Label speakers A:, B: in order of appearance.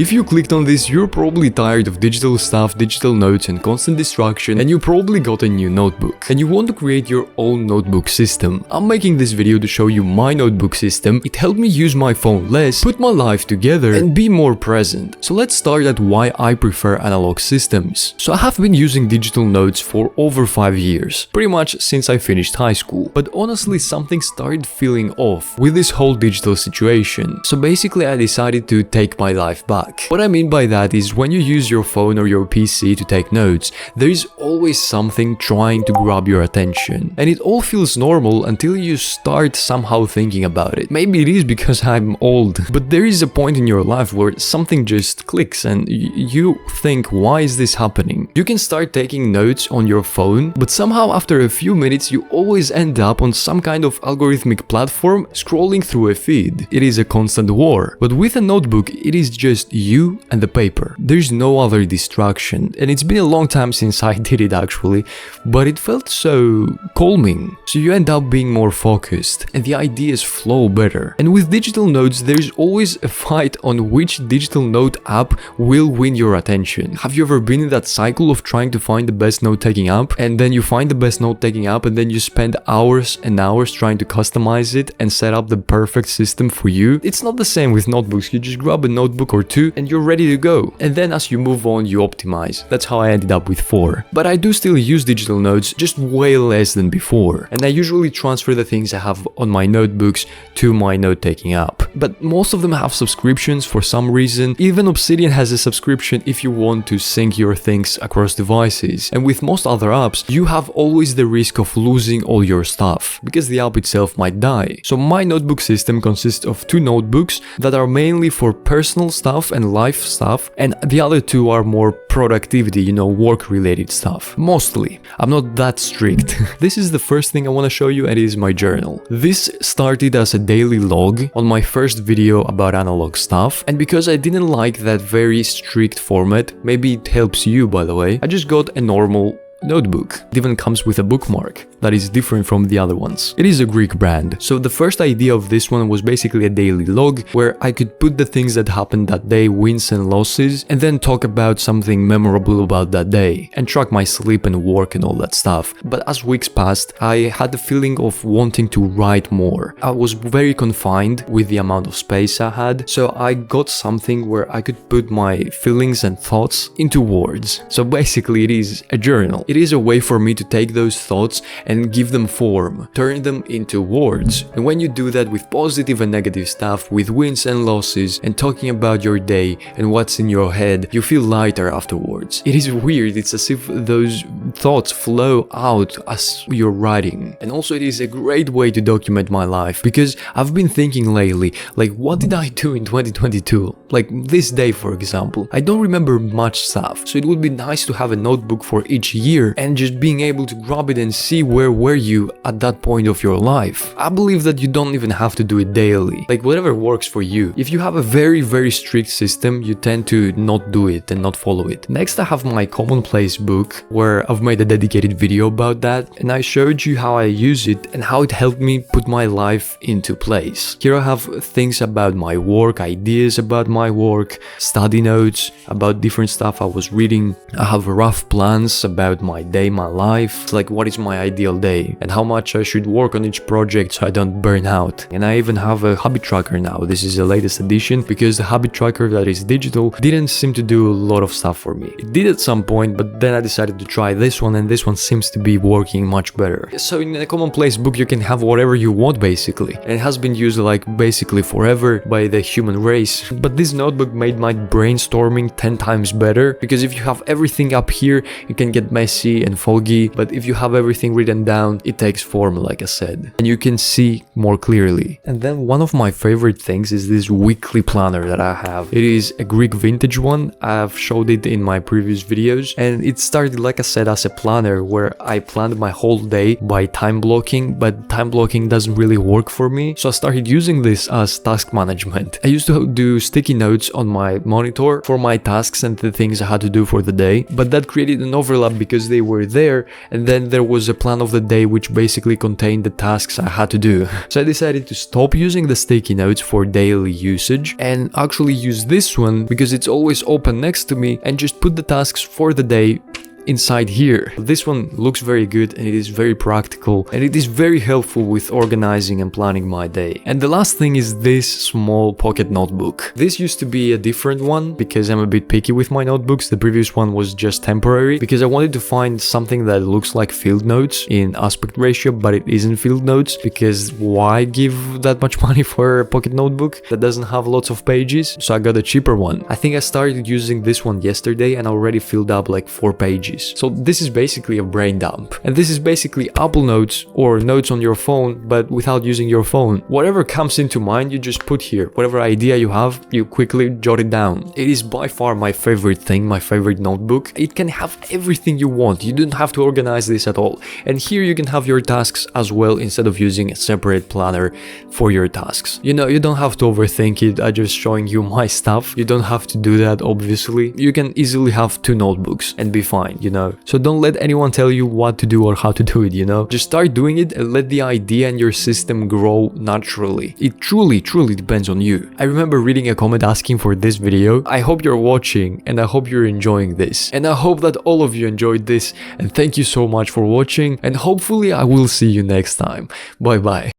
A: If you clicked on this, you're probably tired of digital stuff, digital notes and constant distraction, and you probably got a new notebook. And you want to create your own notebook system. I'm making this video to show you my notebook system. It helped me use my phone less, put my life together, and be more present. So let's start at why I prefer analog systems. So I have been using digital notes for over 5 years, pretty much since I finished high school. But honestly, something started feeling off with this whole digital situation. So basically I decided to take my life back. What I mean by that is when you use your phone or your PC to take notes, there is always something trying to grab your attention. And it all feels normal until you start somehow thinking about it. Maybe it is because I'm old, but there is a point in your life where something just clicks and you think, why is this happening? You can start taking notes on your phone, but somehow after a few minutes you always end up on some kind of algorithmic platform scrolling through a feed. It is a constant war. But with a notebook, it is just you and the paper. There's no other distraction, and it's been a long time since I did it actually, but it felt so calming. So you end up being more focused and the ideas flow better. And with digital notes, there's always a fight on which digital note app will win your attention. Have you ever been in that cycle of trying to find the best note-taking app, and then you find the best note-taking app and then you spend hours and hours trying to customize it and set up the perfect system for you? It's not the same with notebooks. You just grab a notebook or two and you're ready to go. And then as you move on, you optimize. That's how I ended up with 4. But I do still use digital notes, just way less than before. And I usually transfer the things I have on my notebooks to my note-taking app. But most of them have subscriptions for some reason. Even Obsidian has a subscription if you want to sync your things across devices. And with most other apps, you have always the risk of losing all your stuff, because the app itself might die. So my notebook system consists of 2 notebooks that are mainly for personal stuff and life stuff, and the other 2 are more productivity, work related stuff. Mostly. I'm not that strict. This is the first thing I want to show you, and it is my journal. This started as a daily log on my first video about analog stuff, and because I didn't like that very strict format, maybe it helps you by the way, I just got a normal notebook. It even comes with a bookmark that is different from the other ones. It is a Greek brand. So the first idea of this one was basically a daily log where I could put the things that happened that day, wins and losses, and then talk about something memorable about that day and track my sleep and work and all that stuff. But as weeks passed, I had the feeling of wanting to write more. I was very confined with the amount of space I had, so I got something where I could put my feelings and thoughts into words. So basically it is a journal. It is a way for me to take those thoughts and give them form, turn them into words. And when you do that with positive and negative stuff, with wins and losses, and talking about your day and what's in your head, you feel lighter afterwards. It is weird, it's as if those thoughts flow out as you're writing. And also it is a great way to document my life, because I've been thinking lately, like, what did I do in 2022? Like this day, for example. I don't remember much stuff, so it would be nice to have a notebook for each year and just being able to grab it and see where were you at that point of your life. I believe that you don't even have to do it daily, like whatever works for you. If you have a very strict system, you tend to not do it and not follow it. Next I have my Commonplace book, where I've made a dedicated video about that, and I showed you how I use it and how it helped me put my life into place. Here I have things about my work, ideas about my work, study notes about different stuff I was reading. I have rough plans about my day, my life, like what is my ideal day and how much I should work on each project so I don't burn out. And I even have a habit tracker now. This is the latest edition, because the habit tracker that is digital didn't seem to do a lot of stuff for me. It did at some point, but then I decided to try this one, and this one seems to be working much better. So in a Commonplace book you can have whatever you want basically, and it has been used like basically forever by the human race. But this notebook made my brainstorming 10 times better, because if you have everything up here it can get messy and foggy, but if you have everything written down, it takes form, like I said, and you can see more clearly. And then one of my favorite things is this weekly planner that I have. It is a Greek vintage one. I've showed it in my previous videos, and it started, like I said, as as a planner where I planned my whole day by time blocking, but time blocking doesn't really work for me. So I started using this as task management. I used to do sticky notes on my monitor for my tasks and the things I had to do for the day, but that created an overlap because they were there, and then there was a plan of the day which basically contained the tasks I had to do. So I decided to stop using the sticky notes for daily usage and actually use this one because it's always open next to me, and just put the tasks for the day inside here. This one looks very good and it is very practical, and it is very helpful with organizing and planning my day. And the last thing is this small pocket notebook. This used to be a different one because I'm a bit picky with my notebooks. The previous one was just temporary because I wanted to find something that looks like field notes in aspect ratio, but it isn't field notes, because why give that much money for a pocket notebook that doesn't have lots of pages? So I got a cheaper one. I think I started using this one yesterday and already filled up like 4 pages. So this is basically a brain dump. And this is basically Apple Notes or notes on your phone, but without using your phone. Whatever comes into mind, you just put here. Whatever idea you have, you quickly jot it down. It is by far my favorite thing, my favorite notebook. It can have everything you want. You don't have to organize this at all. And here you can have your tasks as well instead of using a separate planner for your tasks. You know, you don't have to overthink it. I'm just showing you my stuff. You don't have to do that, obviously. You can easily have 2 notebooks and be fine, you know. So don't let anyone tell you what to do or how to do it, you know. Just start doing it and let the idea and your system grow naturally. It truly depends on you. I remember reading a comment asking for this video. I hope you're watching and I hope you're enjoying this. And I hope that all of you enjoyed this, and thank you so much for watching, and hopefully I will see you next time. Bye bye.